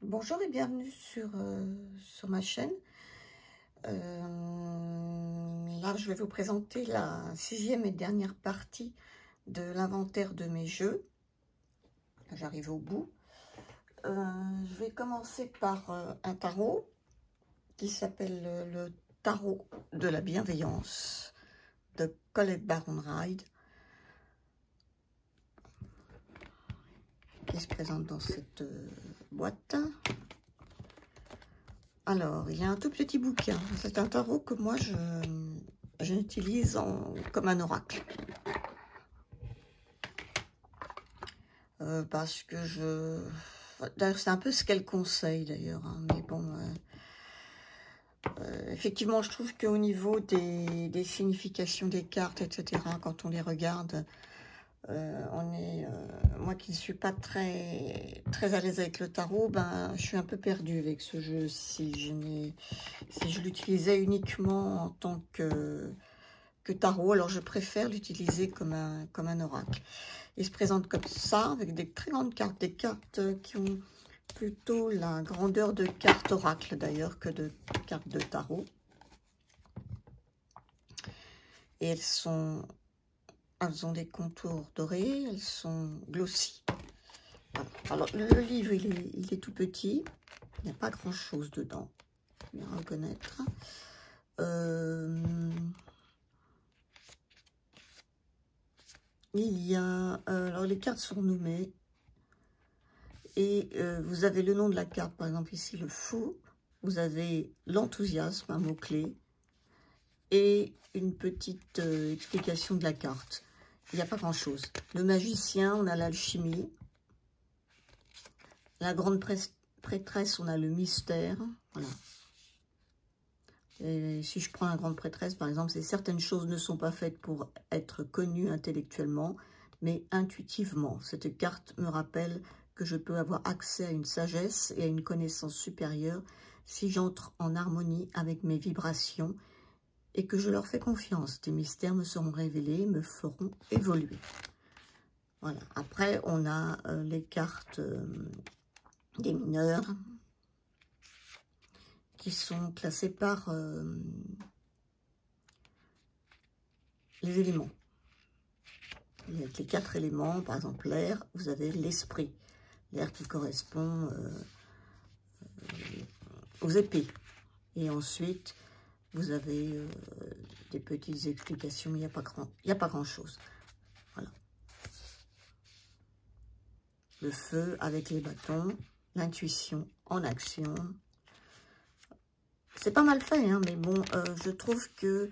Bonjour et bienvenue sur ma chaîne. Là, je vais vous présenter la 6e et dernière partie de l'inventaire de mes jeux. J'arrive au bout. Je vais commencer par un tarot qui s'appelle le tarot de la bienveillance de Colette Baron-Ryde, qui se présente dans cette boîte. Alors, il y a un tout petit bouquin. C'est un tarot que moi, j'utilise comme un oracle. Parce que d'ailleurs, c'est un peu ce qu'elle conseille, d'ailleurs. Hein, mais bon, effectivement, je trouve qu'au niveau des significations des cartes, etc., quand on les regarde, moi qui ne suis pas très à l'aise avec le tarot, ben, je suis un peu perdue avec ce jeu. Si je l'utilisais uniquement en tant que tarot, alors je préfère l'utiliser comme un oracle. Il se présente comme ça, avec des très grandes cartes, des cartes qui ont plutôt la grandeur de cartes oracle d'ailleurs que de cartes de tarot. Et elles ont des contours dorés, elles sont glossy. Voilà. Alors le livre, il est tout petit, il n'y a pas grand chose dedans, je vais reconnaître. Il y a, alors les cartes sont nommées et vous avez le nom de la carte, par exemple ici le fou, vous avez l'enthousiasme, un mot-clé, et une petite explication de la carte. Il n'y a pas grand-chose. Le magicien, on a l'alchimie. La grande prêtresse, on a le mystère. Voilà. Et si je prends la grande prêtresse, par exemple, c'est certaines choses ne sont pas faites pour être connues intellectuellement, mais intuitivement. Cette carte me rappelle que je peux avoir accès à une sagesse et à une connaissance supérieure si j'entre en harmonie avec mes vibrations et que je leur fais confiance. Des mystères me seront révélés, me feront évoluer. Voilà. Après, on a les cartes des mineurs qui sont classées par les éléments. Avec les 4 éléments, par exemple l'air, vous avez l'esprit. L'air qui correspond aux épées. Et ensuite, vous avez des petites explications, mais il n'y a pas grand-chose. Voilà. Le feu avec les bâtons, l'intuition en action. C'est pas mal fait, hein, mais bon, je trouve que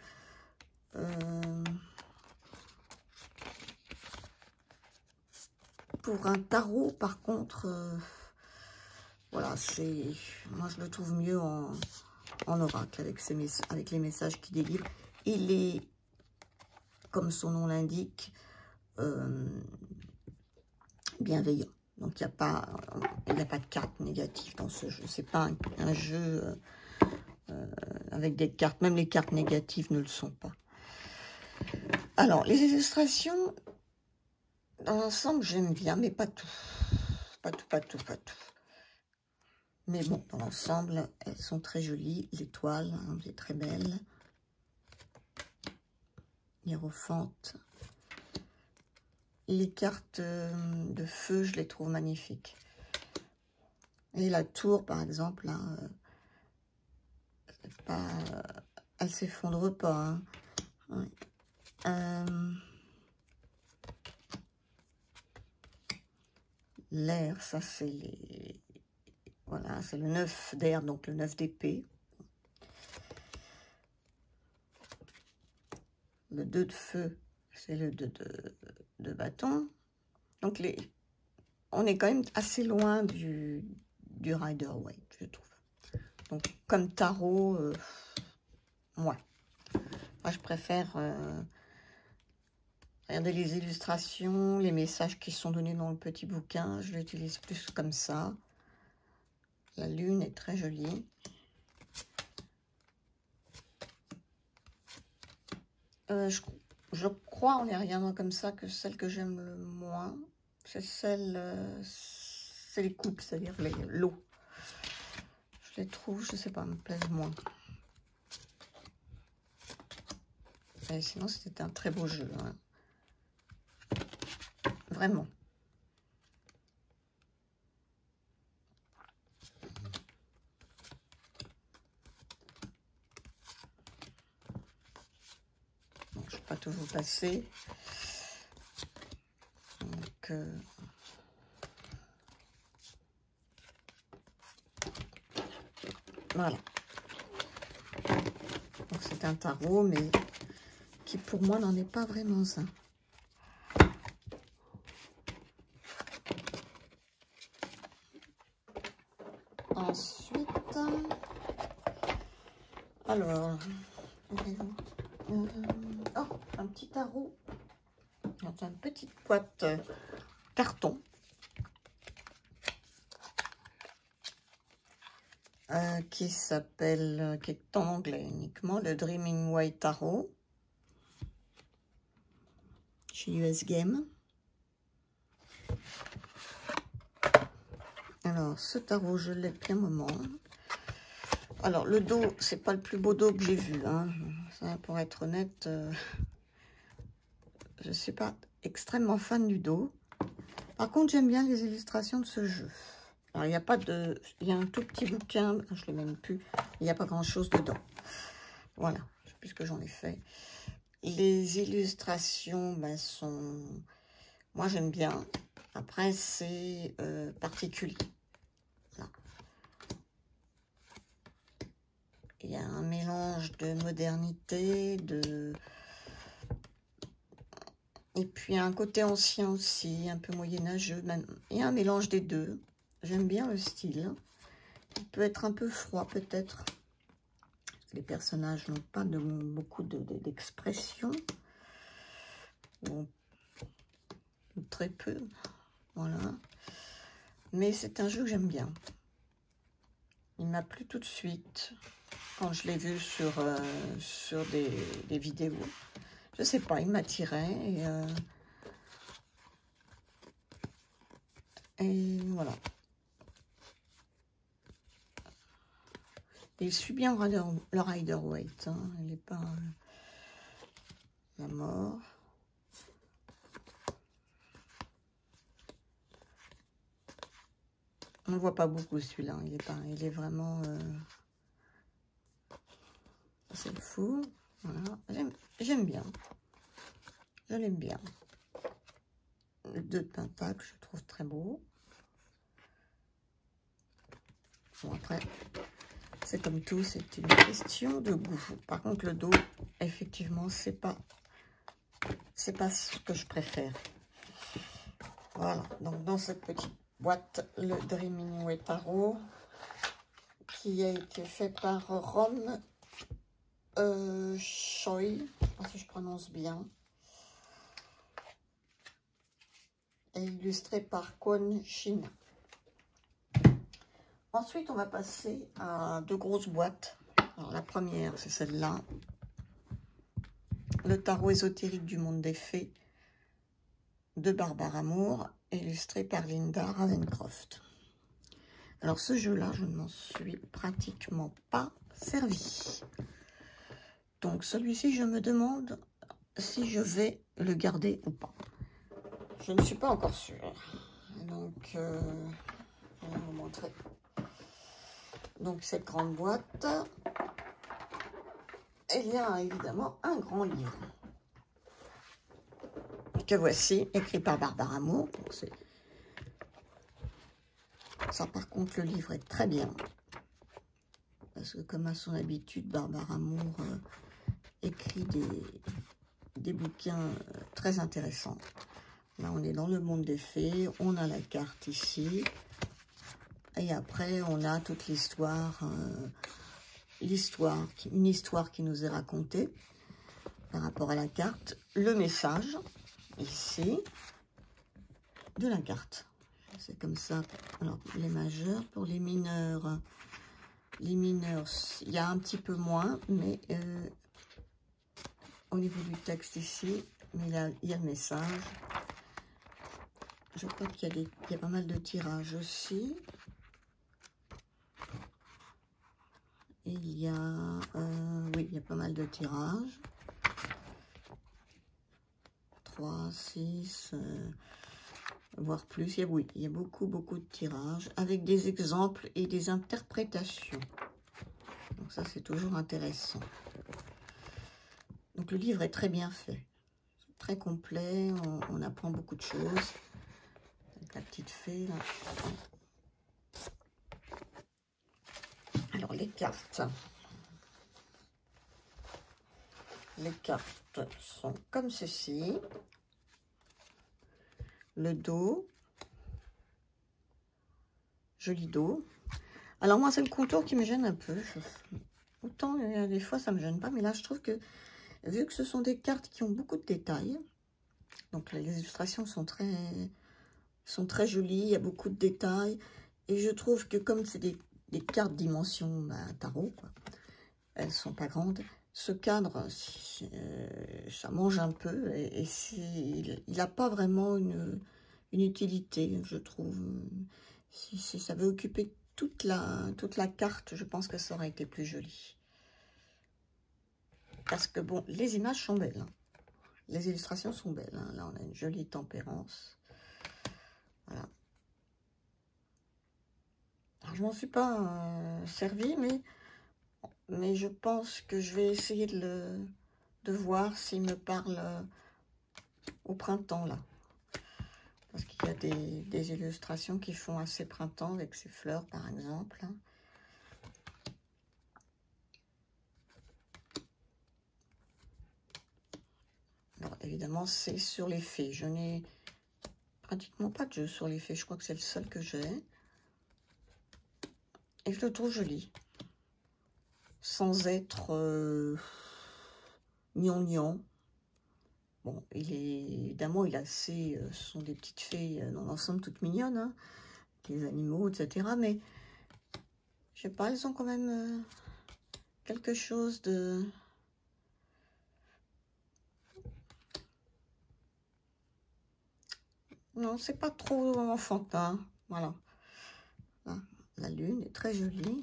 pour un tarot, par contre, voilà, moi je le trouve mieux en oracle, avec les messages qu'il délivre. Il est, comme son nom l'indique, bienveillant. Donc il n'y a pas de cartes négatives dans ce jeu. C'est pas un jeu avec des cartes, même les cartes négatives ne le sont pas. Alors, les illustrations, dans l'ensemble, j'aime bien, mais pas tout. Pas tout. Mais bon, dans l'ensemble, elles sont très jolies. L'étoile, hein, elle est très belle. Hiérophante. Les cartes de feu, je les trouve magnifiques. Et la tour, par exemple, là, elle s'effondre pas. Hein. Ouais. L'air, ça c'est voilà, c'est le 9 d'air, donc le 9 d'épée. Le 2 de feu, c'est le 2 de bâton. Donc on est quand même assez loin du Rider-Waite, je trouve. Donc comme tarot, moi je préfère regarder les illustrations, les messages qui sont donnés dans le petit bouquin. Je l'utilise plus comme ça. La lune est très jolie. Je crois en rien comme ça que celle que j'aime le moins, c'est c'est les coupes, c'est-à-dire l'eau. Je les trouve, je sais pas, me plaisent moins. Et sinon, c'était un très beau jeu. Hein. Vraiment. Bon, je ne vais pas tout vous passer. Donc, voilà. Donc, c'est un tarot, mais qui pour moi n'en est pas vraiment un. Ensuite, alors, oh, un petit tarot dans une petite boîte carton qui s'appelle, qui est en anglais uniquement, le Dreaming White Tarot chez US Game. Alors, ce tarot, je l'ai depuis un moment. Alors, le dos, c'est pas le plus beau dos que j'ai vu. Hein. Ça, pour être honnête, je ne suis pas extrêmement fan du dos. Par contre, j'aime bien les illustrations de ce jeu. Alors, il n'y a pas de... Il y a un tout petit bouquin, je ne l'ai même plus. Il n'y a pas grand-chose dedans. Voilà, puisque j'en ai fait. Les illustrations ben, sont... Moi, j'aime bien. Après, c'est particulier. Là. Il y a un mélange de modernité, de... Et puis un côté ancien aussi, un peu moyenâgeux. Même. Il y a un mélange des deux. J'aime bien le style. Il peut être un peu froid peut-être. Les personnages n'ont pas beaucoup d'expression. Bon, très peu. Voilà. Mais c'est un jeu que j'aime bien. Il m'a plu tout de suite quand je l'ai vu sur des vidéos. Je sais pas, il m'attirait et voilà. Il suit bien le Rider-Waite. Hein. Il n'est pas la mort. On ne voit pas beaucoup celui-là. Il est vraiment... c'est le fou. Voilà. J'aime bien. Je l'aime bien. Le 2 de Pentacle, je trouve très beau. Bon, après, c'est comme tout, c'est une question de goût. Par contre, le dos, effectivement, c'est pas ce que je préfère. Voilà, donc dans cette petite boîte, le Dreaming White Tarot, qui a été fait par Rom Choi, je ne sais pas si je prononce bien, et illustré par Kwon Shin. Ensuite, on va passer à deux grosses boîtes. Alors, la première, c'est celle-là. Le tarot ésotérique du monde des fées de Barbara Moore, illustré par Linda Ravenscroft. Alors, ce jeu-là, je ne m'en suis pratiquement pas servi. Donc, celui-ci, je me demande si je vais le garder ou pas. Je ne suis pas encore sûre. Donc, je vais vous montrer. Donc, cette grande boîte, il y a évidemment un grand livre que voici, écrit par Barbara Moore. Ça, par contre, le livre est très bien. Parce que, comme à son habitude, Barbara Moore écrit des bouquins très intéressants. Là, on est dans le monde des fées. On a la carte ici. Et après, on a toute l'histoire, une histoire qui nous est racontée par rapport à la carte. Le message, ici, de la carte. C'est comme ça. Alors, les majeurs, pour les mineurs, il y a un petit peu moins, mais au niveau du texte ici, mais là, il y a le message. Je crois qu'il y a pas mal de tirages aussi. il y a, oui, il y a pas mal de tirages. 3, 6, voire plus. Oui, il y a beaucoup de tirages avec des exemples et des interprétations. Donc ça, c'est toujours intéressant. Donc le livre est très bien fait, très complet, on apprend beaucoup de choses. Avec la petite fée, là. Alors les cartes. Les cartes sont comme ceci. Le dos. Joli dos. Alors moi, c'est le contour qui me gêne un peu. Autant, des fois, ça me gêne pas. Mais là, je trouve que, vu que ce sont des cartes qui ont beaucoup de détails, donc les illustrations sont très jolies, il y a beaucoup de détails. Et je trouve que comme c'est des cartes dimension tarot, quoi, elles sont pas grandes. Ce cadre, ça mange un peu et il n'a pas vraiment une utilité, je trouve. Si ça veut occuper toute la carte, je pense que ça aurait été plus joli. Parce que bon, les images sont belles, hein. Les illustrations sont belles, hein. Là, on a une jolie tempérance. Voilà. Alors, je m'en suis pas servie, mais je pense que je vais essayer de voir s'il me parle au printemps, là. Parce qu'il y a des illustrations qui font assez printemps, avec ces fleurs, par exemple. Alors, évidemment, c'est sur les fées. Je n'ai pratiquement pas de jeu sur les fées. Je crois que c'est le seul que j'ai. Et je le trouve joli. Sans être gnangnan. Bon, évidemment, il a assez... ce sont des petites fées dans l'ensemble toutes mignonnes, hein, les animaux, etc. Mais, je sais pas, elles ont quand même quelque chose de... Non, c'est pas trop enfantin. Voilà. Là, la lune est très jolie.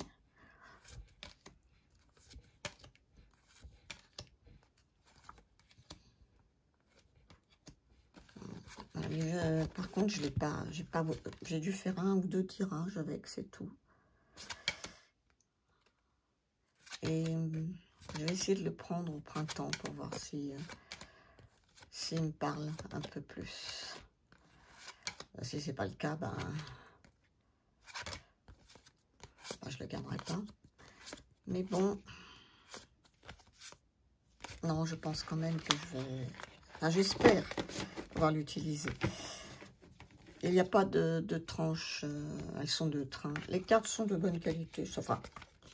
Par contre, je l'ai pas, j'ai dû faire 1 ou 2 tirages avec, c'est tout. Et je vais essayer de le prendre au printemps pour voir s'il me parle un peu plus. Si c'est pas le cas, je le garderai pas. Mais bon, non, je pense quand même que je vais... Enfin, j'espère pouvoir l'utiliser. Il n'y a pas de tranches, elles sont de train. Les cartes sont de bonne qualité, enfin,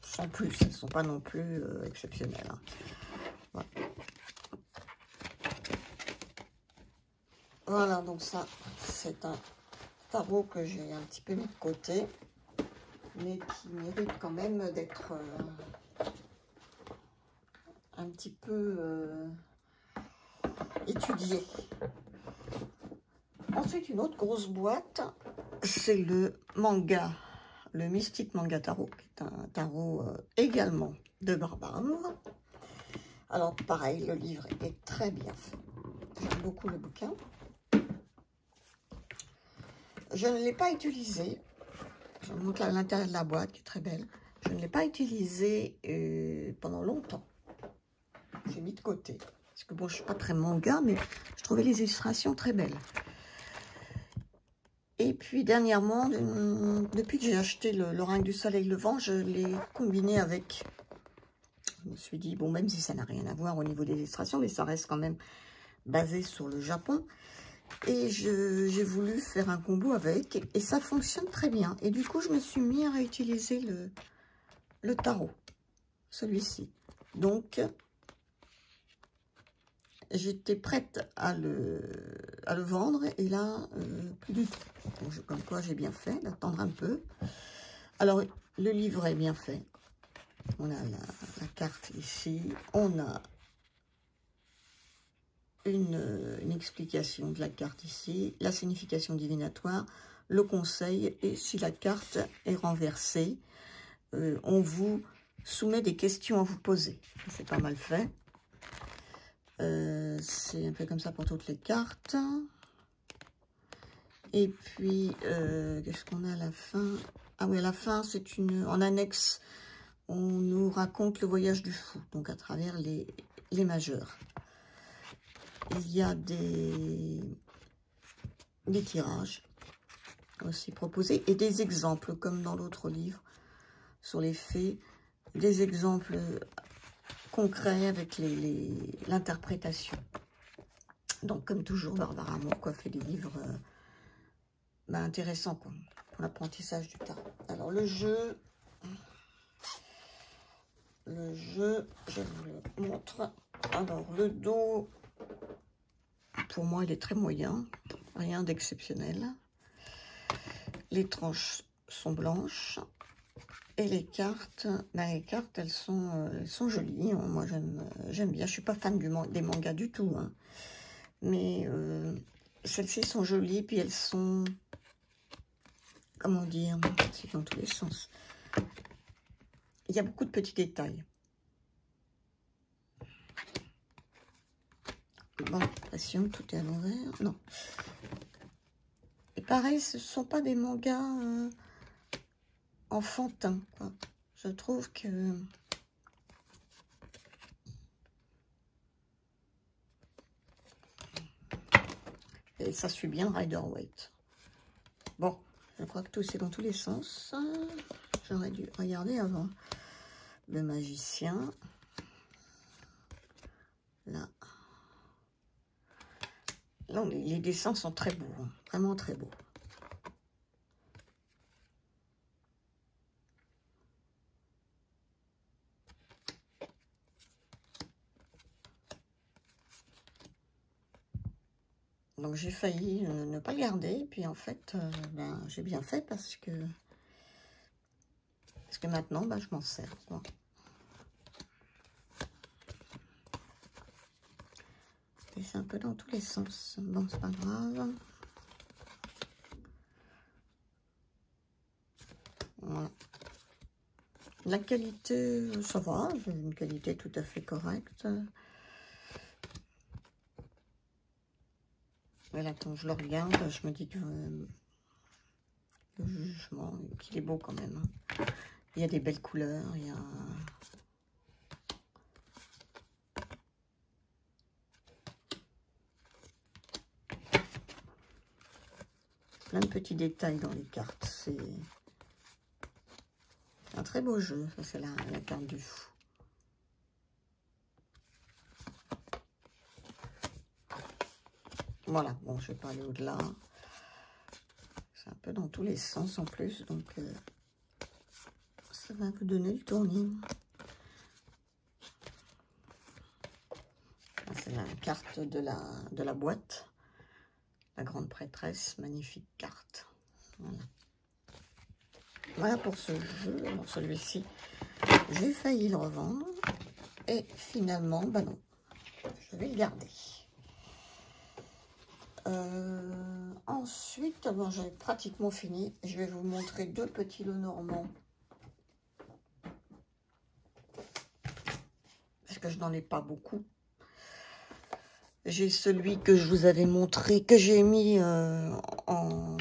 sans plus, elles ne sont pas non plus exceptionnelles, hein. Voilà. Voilà, donc ça, c'est un tarot que j'ai un petit peu mis de côté, mais qui mérite quand même d'être un petit peu étudié. Ensuite, une autre grosse boîte, c'est le manga, le Mystique Manga Tarot, qui est un tarot également de Barbare. Alors, pareil, le livre est très bien fait. J'aime beaucoup le bouquin. Je ne l'ai pas utilisé. Je vous montre à l'intérieur de la boîte, qui est très belle. Je ne l'ai pas utilisé pendant longtemps. J'ai mis de côté. Parce que bon, je ne suis pas très manga, mais je trouvais les illustrations très belles. Et puis dernièrement, depuis que j'ai acheté l'Oracle du Soleil Levant, je l'ai combiné avec... Je me suis dit, bon, même si ça n'a rien à voir au niveau des illustrations, mais ça reste quand même basé sur le Japon. Et j'ai voulu faire un combo avec, et ça fonctionne très bien. Et du coup, je me suis mis à réutiliser le tarot, celui-ci. Donc, j'étais prête à le vendre, et là, plus du tout. Donc, comme quoi, j'ai bien fait d'attendre un peu. Alors, le livret est bien fait. On a la carte ici. On a une explication de la carte ici, la signification divinatoire, le conseil, et si la carte est renversée, on vous soumet des questions à vous poser. C'est pas mal fait. C'est un peu comme ça pour toutes les cartes. Et puis, qu'est-ce qu'on a à la fin? Ah oui, à la fin, c'est en annexe, on nous raconte le voyage du fou, donc à travers les majeurs. Il y a des tirages aussi proposés et des exemples, comme dans l'autre livre sur les fées, des exemples concrets avec l'interprétation. Donc, comme toujours, Barbara Amour fait des livres intéressants quoi, pour l'apprentissage du tarot. Alors, le jeu, je vous le montre. Alors, le dos, pour moi, il est très moyen, rien d'exceptionnel. Les tranches sont blanches. Et les cartes, elles sont jolies. Moi, j'aime bien. Je suis pas fan des mangas du tout. Hein. Mais celles-ci sont jolies. Puis elles sont, comment dire, c'est dans tous les sens. Il y a beaucoup de petits détails. Bon, attention, tout est à l'envers. Non. Et pareil, ce ne sont pas des mangas enfantins, quoi. Je trouve que et ça suit bien Rider-Waite. Bon, je crois que tout c'est dans tous les sens. J'aurais dû regarder avant. Le magicien. Là. Non, les dessins sont très beaux, hein, vraiment très beaux. Donc j'ai failli ne pas le garder, puis en fait, j'ai bien fait parce que maintenant, je m'en sers. Quoi. Et c'est un peu dans tous les sens. Bon, c'est pas grave. Voilà. La qualité, ça va, j'ai une qualité tout à fait correcte. Mais là, quand je le regarde, je me dis que le jugement, qu'il est beau quand même. Hein. Il y a des belles couleurs, il y a... plein de petits détails dans les cartes. C'est un très beau jeu. Ça, c'est la carte du fou. Voilà, bon, je vais pas aller au-delà. C'est un peu dans tous les sens en plus, donc ça va vous donner le tournis. C'est la carte de la boîte. La grande prêtresse, magnifique carte. Voilà. Voilà pour ce jeu. Alors celui-ci, j'ai failli le revendre. Et finalement, non. Je vais le garder. Ensuite, j'ai pratiquement fini. Je vais vous montrer deux petits Lenormand. Parce que je n'en ai pas beaucoup. J'ai celui que je vous avais montré, que j'ai mis en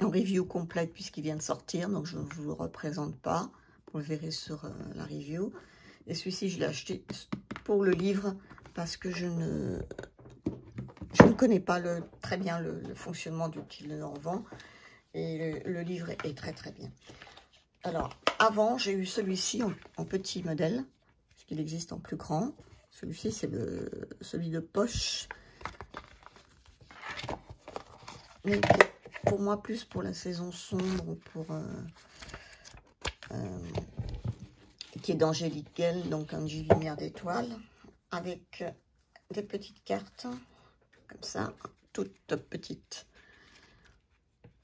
review complète puisqu'il vient de sortir. Donc, je ne vous le représente pas. Vous le verrez sur la review. Et celui-ci, je l'ai acheté pour le livre parce que je ne connais pas très bien le fonctionnement du petit Lenormand. Et le livre est très très bien. Alors, avant, j'ai eu celui-ci en petit modèle, puisqu'il existe en plus grand. Celui-ci, c'est celui de poche. Mais pour moi, plus pour la saison sombre, qui est d'Angélique Gell, donc Angie Lumière d'étoiles, avec des petites cartes, comme ça, toutes petites.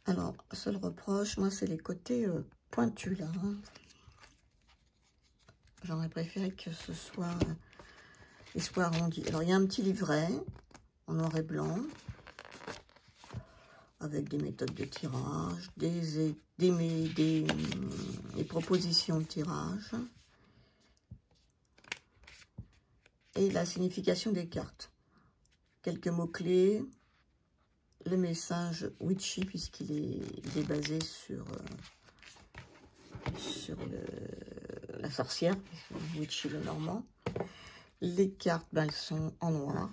Alors, seul reproche, moi, c'est les côtés pointus, là. Hein. J'aurais préféré que ce soit... arrondi. Alors, il y a un petit livret en noir et blanc avec des méthodes de tirage, des propositions de tirage et la signification des cartes. Quelques mots-clés, le message witchy puisqu'il est basé sur la sorcière, witchy le normand. Les cartes, ben, elles sont en noir,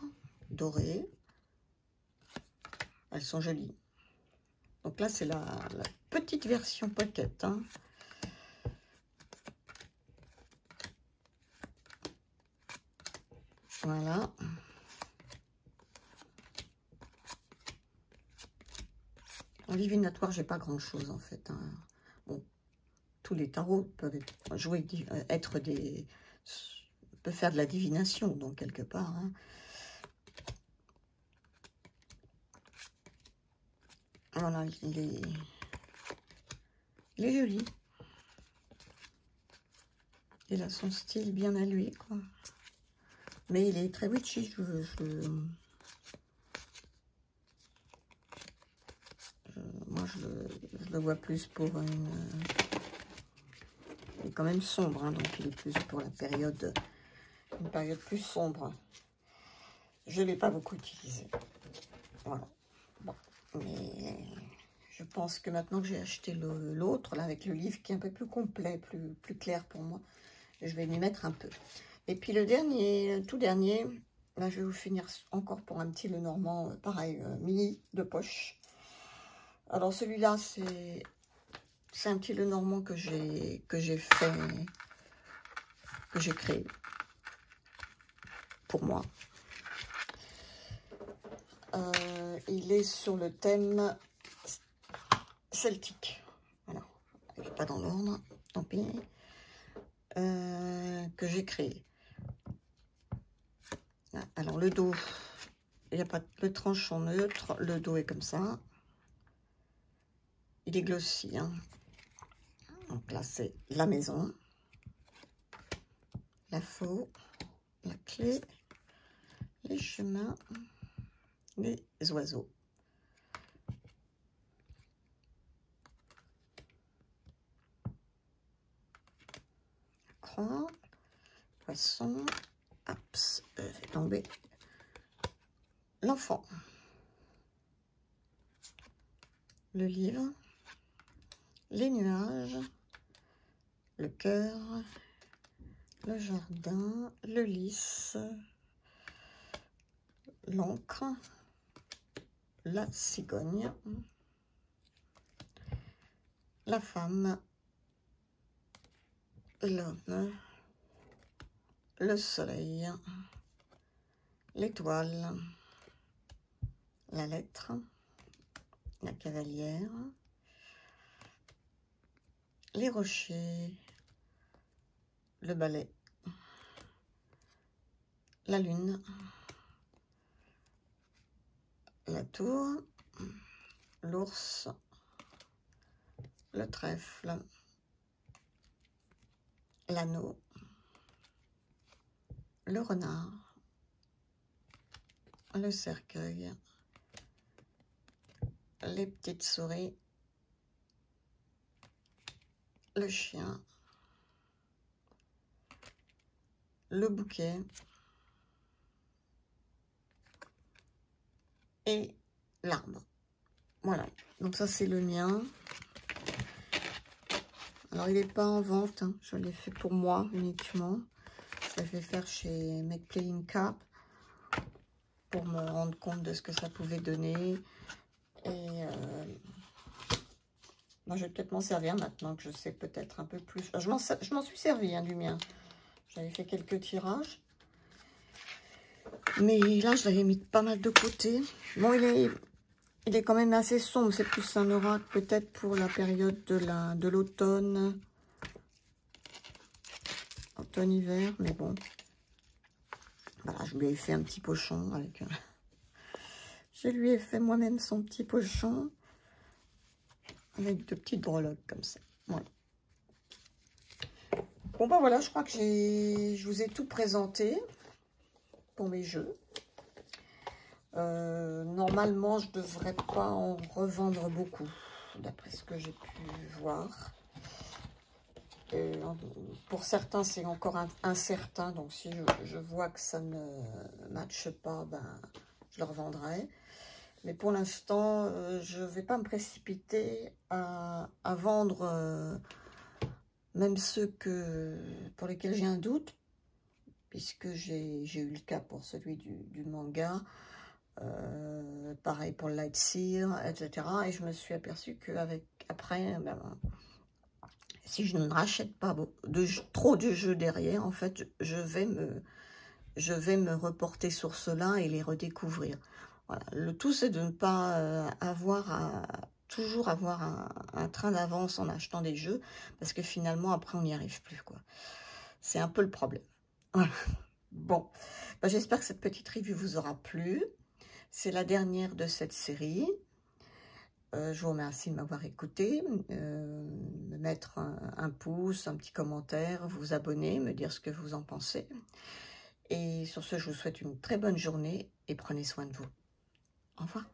dorées. Elles sont jolies. Donc là, c'est la petite version pocket. Hein. Voilà. En divinatoire, j'ai pas grand-chose en fait. Hein. Bon, tous les tarots peuvent peuvent faire de la divination, donc quelque part. Hein. Voilà, il est joli. Il a son style bien à lui, quoi. Mais il est très witchy. Moi, je le vois plus pour une... Il est quand même sombre, hein, donc il est plus pour la période... Une période plus sombre. Je ne l'ai pas beaucoup utilisé. Voilà. Bon. Mais je pense que maintenant que j'ai acheté l'autre, là, avec le livre qui est un peu plus complet, plus clair pour moi, je vais m'y mettre un peu. Et puis le tout dernier, là, je vais vous finir encore pour un petit Lenormand, pareil, mini de poche. Alors celui-là, c'est un petit Lenormand que j'ai créé pour moi. Il est sur le thème celtique. Voilà, il n'est pas dans l'ordre, tant pis. Que j'ai créé. Alors le dos, il n'y a pas le tranchant neutre, le dos est comme ça. Il est glossy. Hein. Donc là, c'est la maison, la faux, la clé, les chemins, les oiseaux. Croix, poisson, aps, fait tomber l'enfant, le livre, les nuages, le cœur, le jardin, le lys, l'encre, la cigogne, la femme, l'homme, le soleil, l'étoile, la lettre, la cavalière, les rochers, le balai, la lune, la tour, l'ours, le trèfle, l'anneau, le renard, le cercueil, les petites souris, le chien, le bouquet et l'arbre. Voilà, donc ça c'est le mien. Alors il n'est pas en vente, hein. Je l'ai fait pour moi uniquement. Je l'ai fait faire chez Make Playing Card pour me rendre compte de ce que ça pouvait donner. Et moi je vais peut-être m'en servir maintenant que je sais peut-être un peu plus. Je m'en suis servi hein, du mien. J'avais fait quelques tirages. Mais là, je l'avais mis pas mal de côté. Bon, il est quand même assez sombre. C'est plus un oracle peut-être pour la période de l'automne. Automne-hiver, mais bon. Voilà, je lui ai fait un petit pochon avec... Je lui ai fait moi-même son petit pochon avec de petites breloques comme ça. Voilà. Bon, ben voilà, je crois que je vous ai tout présenté pour mes jeux. Normalement, je ne devrais pas en revendre beaucoup, d'après ce que j'ai pu voir. Pour certains, c'est encore incertain, donc si je vois que ça ne matche pas, ben, je le revendrai. Mais pour l'instant, je ne vais pas me précipiter à vendre même ceux pour lesquels j'ai un doute, puisque j'ai eu le cas pour celui du manga, pareil pour le Lightseer, etc. Et je me suis aperçue qu'après, ben, si je ne rachète pas trop de jeux derrière, en fait, je vais me reporter sur cela et les redécouvrir. Voilà. Le tout, c'est de ne pas toujours avoir un train d'avance en achetant des jeux, parce que finalement, après, on n'y arrive plus, quoi. C'est un peu le problème. Voilà. Bon, ben, j'espère que cette petite review vous aura plu. C'est la dernière de cette série. Je vous remercie de m'avoir écouté, me mettre un pouce, un petit commentaire, vous abonner, me dire ce que vous en pensez. Et sur ce, je vous souhaite une très bonne journée et prenez soin de vous. Au revoir.